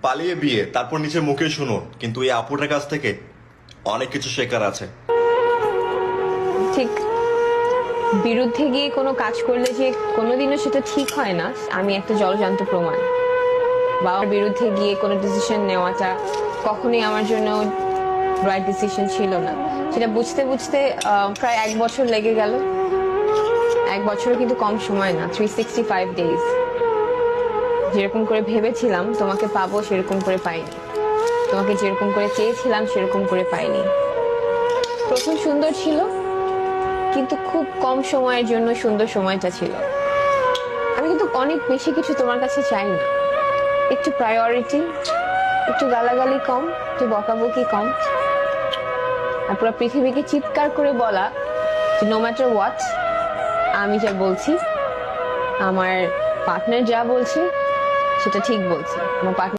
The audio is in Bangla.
পালিয়ে বিয়ে, তারপর নিচে মুখে শুনুন, কিন্তু এই আপুটার কাছ থেকে অনেক কিছু শেখার আছে। ঠিক বিরুদ্ধে গিয়ে কোনো কাজ করলে যে কোনোদিনও সেটা ঠিক হয় না, আমি একটা জলজান্ত প্রমাণ। বাবার বিরুদ্ধে গিয়ে কোনো ডিসিশন নেওয়াটা কখনোই আমার জন্য রাইট ডিসিশন ছিল না। সেটা বুঝতে বুঝতে প্রায় 1 বছর লেগে গেল। 1 বছর কিন্তু কম সময় না, 365 ডেজ। যেরকম করে ভেবেছিলাম তোমাকে পাবো, সেরকম করে পাইনি। তোমাকে যেরকম করে চেয়েছিলাম সেরকম করে পাইনি। প্রথম সুন্দর ছিল, কিন্তু খুব কম সময়ের জন্য সুন্দর সময়টা ছিল। আমি কিন্তু অনেক বেশি কিছু তোমার কাছে চাই না। একটু প্রায়োরিটি, একটু গালাগালি কম, একটু বকাবকি কম, আর পুরো পৃথিবীকে চিৎকার করে বলা যে নো ম্যাটার হোয়াট, আমি যা বলছি, আমার পার্টনার যা বলছে সেটা ঠিক বলছে। আমার পার্টনার